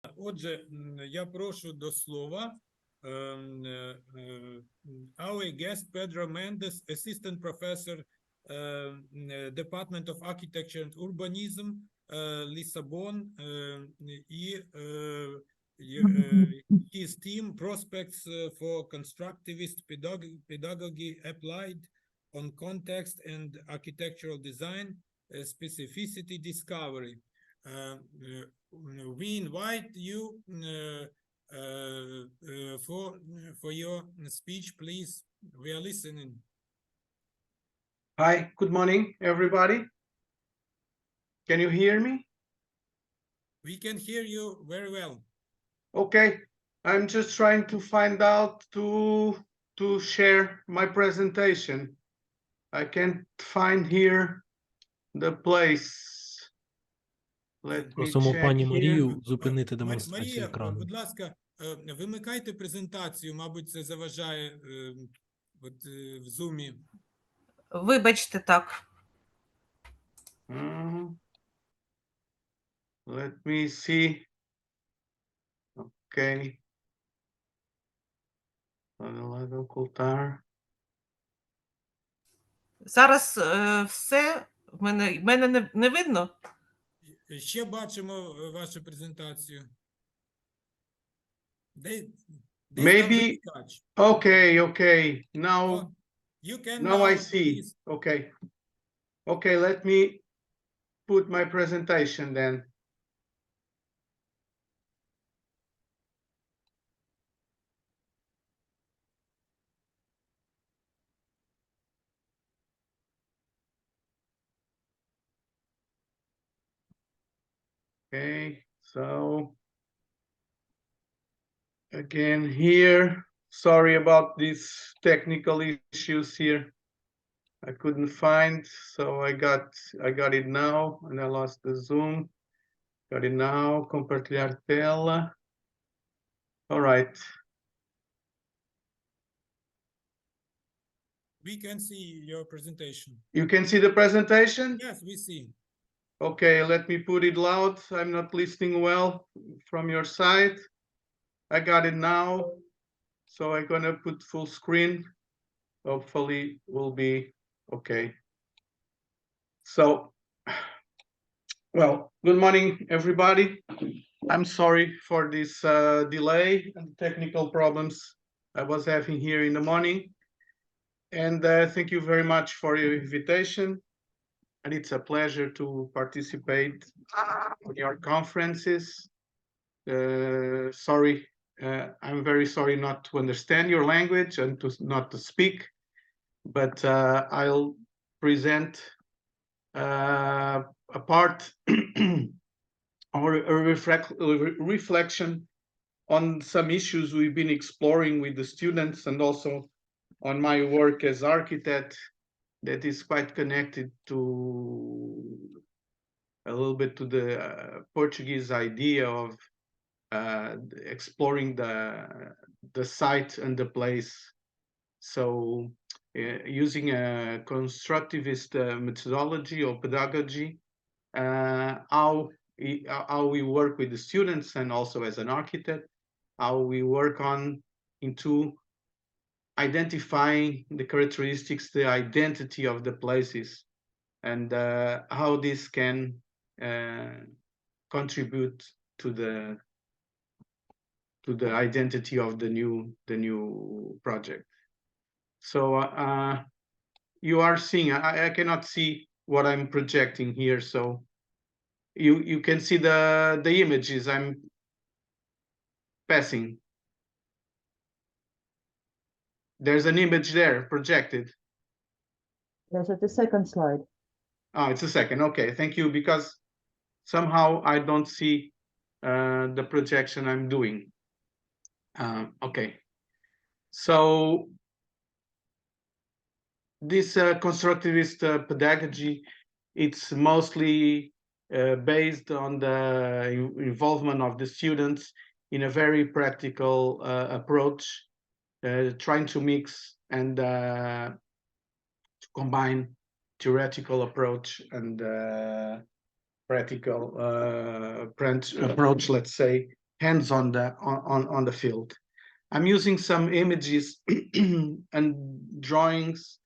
Отже, я прошу до слова our guest Pedro Mendez, Assistant Professor, Department of Architecture and Urbanism, Lisbon, и his team Prospects for Constructivist Pedagogy Applied on Context and Architectural Design, Specificity Discovery. We invite you for your speech, please. We are listening. Hi, good morning, everybody. Can you hear me? We can hear you very well. Okay, I'm just trying to find out to share my presentation. I can't find here the place. Let me Просимо check пані here. Марію зупинити демонстрацію Марія, екрану. будь ласка, вимикайте презентацію, мабуть, це заважає в Zoom. Вибачте, так. Let me see. Okay. Ocultar. Зараз все. Мене не видно? Ще бачимо вашу презентацію. Maybe. Okay. Now, you can now I see. Please. Okay, let me put my presentation then. Okay, so again here, sorry about these technical issues here. I couldn't find, so I got it now, and I lost the Zoom. Got it now, compartilhar tela. All right. We can see your presentation. You can see the presentation? Yes, we see. Okay, let me put it loud. I'm not listening well from your side. I got it now. So I'm gonna put full screen. Hopefully will be okay. So, well, good morning, everybody. I'm sorry for this delay and technical problems I was having here in the morning. And thank you very much for your invitation. And it's a pleasure to participate in your conferences. Sorry, I'm very sorry not to understand your language and not to speak, but I'll present a part or a reflection on some issues we've been exploring with the students and also on my work as architect that is quite connected to a little bit to the Portuguese idea of exploring the site and the place. So using a constructivist methodology or pedagogy, how we work with the students and also as an architect, how we work into identifying the characteristics, the identity of the places, and how this can contribute to the identity of the new project. So you are seeing, I cannot see what I'm projecting here, so you can see the images I'm passing. There's an image there projected. Yes, at the second slide. Oh, it's a second. Okay, thank you, because somehow I don't see the projection I'm doing. Okay, so this constructivist pedagogy, it's mostly based on the involvement of the students in a very practical approach, trying to mix and to combine theoretical approach and practical approach, let's say, hands on the field. I'm using some images and drawings,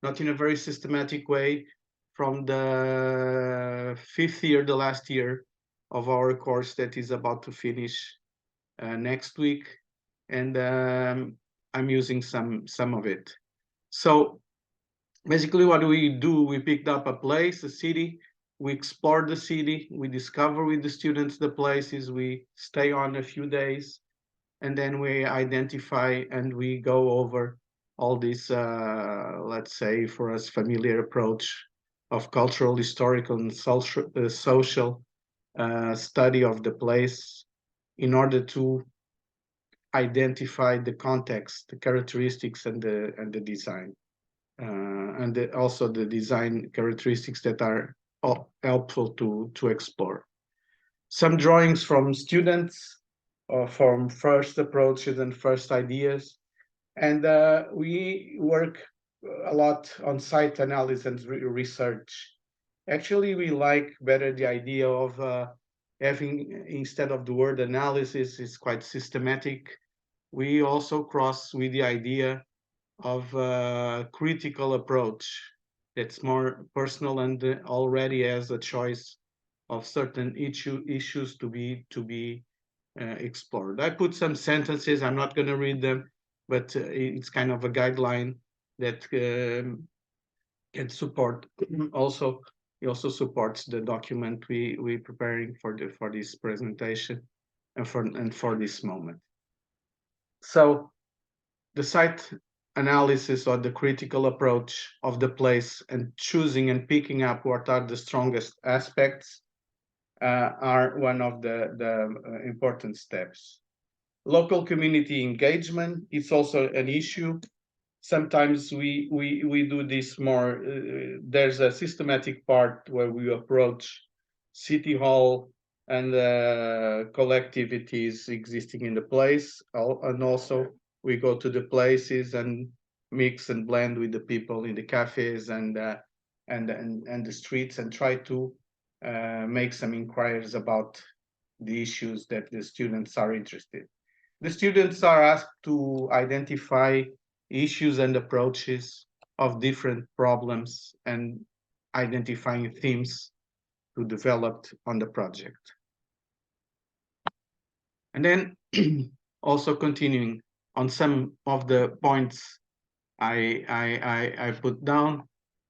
not in a very systematic way, from the 5th year, the last year of our course that is about to finish next week, and I'm using some of it. So basically what do, we picked up a place, a city, we explore the city, we discover with the students the places, we stay on a few days, and then we identify and we go over all this, let's say, for us, familiar approach of cultural, historical, and social study of the place in order to identify the context, the characteristics, and the design, and also the design characteristics that are helpful to explore. Some drawings from students, or from first approaches and first ideas, and we work a lot on site analysis and research. Actually, we like better the idea of having, instead of the word analysis, is quite systematic. We also cross with the idea of a critical approach that's more personal and already has a choice of certain issues to be explored. I put some sentences, I'm not going to read them, but it's kind of a guideline that can support. Also, it also supports the document we preparing for this presentation and for this moment. So the site analysis, or the critical approach of the place, and choosing and picking up what are the strongest aspects, are one of the important steps. Local community engagement is also an issue. Sometimes we do this more, there's a systematic part where we approach City Hall and collectivities existing in the place, and also we go to the places and mix and blend with the people in the cafes and the streets, and try to make some inquiries about the issues that the students are interested in. The students are asked to identify issues and approaches of different problems and identifying themes to develop on the project. And then also continuing on some of the points I put down,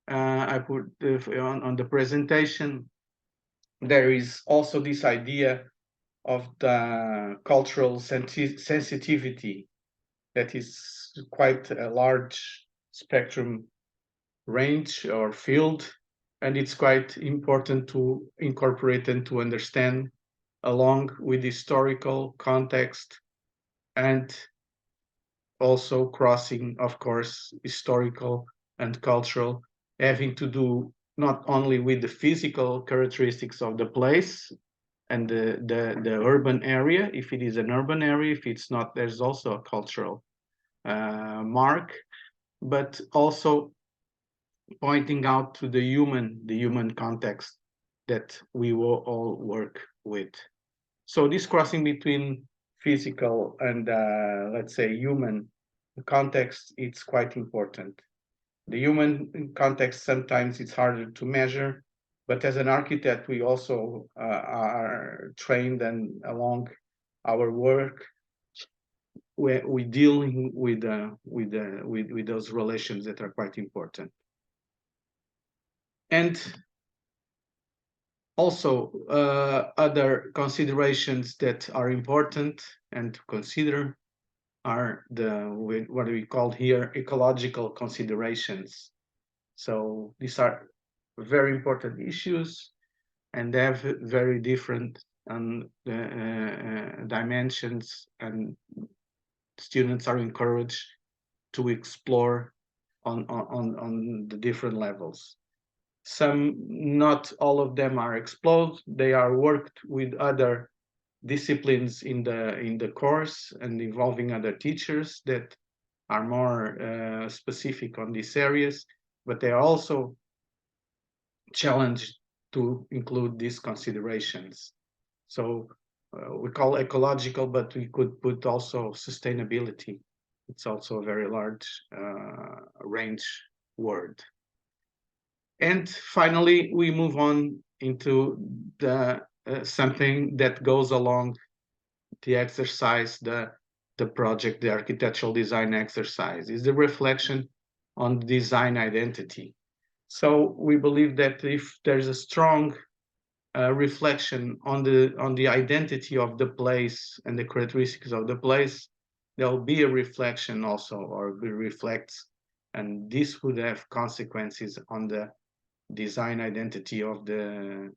I put on the presentation. There is also this idea of the cultural sensitivity that is quite a large spectrum range or field, and it's quite important to incorporate and to understand along with historical context, and also crossing, of course, historical and cultural, having to do not only with the physical characteristics of the place and the urban area, if it is an urban area. If it's not, there's also a cultural mark, but also pointing out to the human context that we will all work with. So this crossing between physical and let's say human context, it's quite important. The human context, sometimes it's harder to measure, but as an architect, we also are trained, and along our work, we dealing with those relations that are quite important. And also other considerations that are important and to consider are what we call here ecological considerations. So these are very important issues, and they have very different dimensions, and students are encouraged to explore on the different levels. Some, not all of them are explored. They are worked with other disciplines in the course and involving other teachers that are more specific on these areas, but they are also challenged to include these considerations. So we call ecological, but we could put also sustainability. It's also a very large range word. And finally, we move on into the something that goes along the exercise, the project, the architectural design exercise, is the reflection on design identity. So we believe that if there's a strong reflection on the identity of the place and the characteristics of the place, there'll be a reflection also, or reflects, and this would have consequences on the design identity of the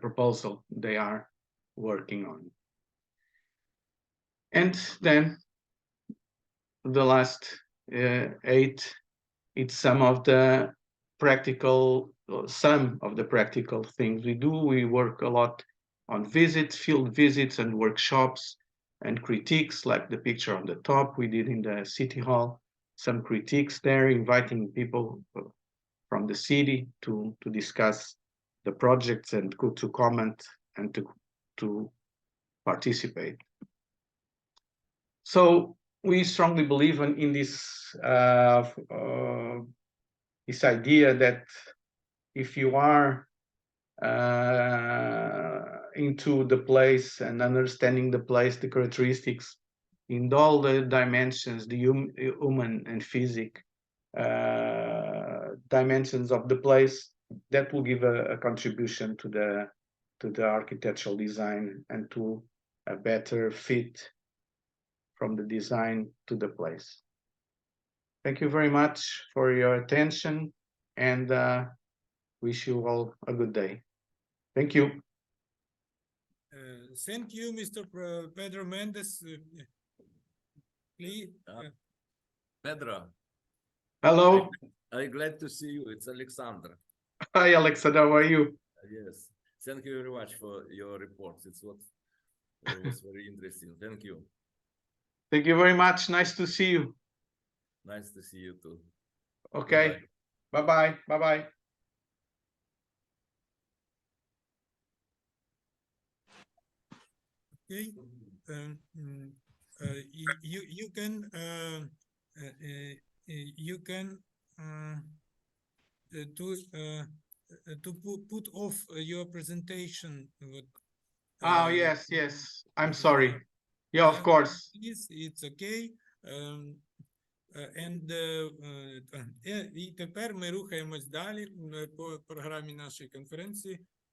proposal they are working on. And then the last 8, it's some of the practical things we do. We work a lot on visits, field visits and workshops and critiques, like the picture on the top we did in the city hall. Some critiques there, inviting people from the city to discuss the projects and to comment and to participate. So we strongly believe in this this idea that if you are into the place and understanding the place, the characteristics in all the dimensions, the human and physical dimensions of the place, that will give a contribution to the architectural design and to a better fit from the design to the place. Thank you very much for your attention, and wish you all a good day. Thank you. Thank you, Mr. Pedro Mendez. Please. Pedro, Hello. I'm glad to see you. It's Alexander. Hi, Alexa. How are you? Yes. Thank you very much for your reports. It was very interesting. Thank you. Thank you very much. Nice to see you. Nice to see you too. Okay. Bye-bye. Bye-bye. Okay. You can to put off your presentation. Oh, yes. I'm sorry. Yeah, of course. It's okay. І тепер ми рухаємось далі по програмі нашої конференції.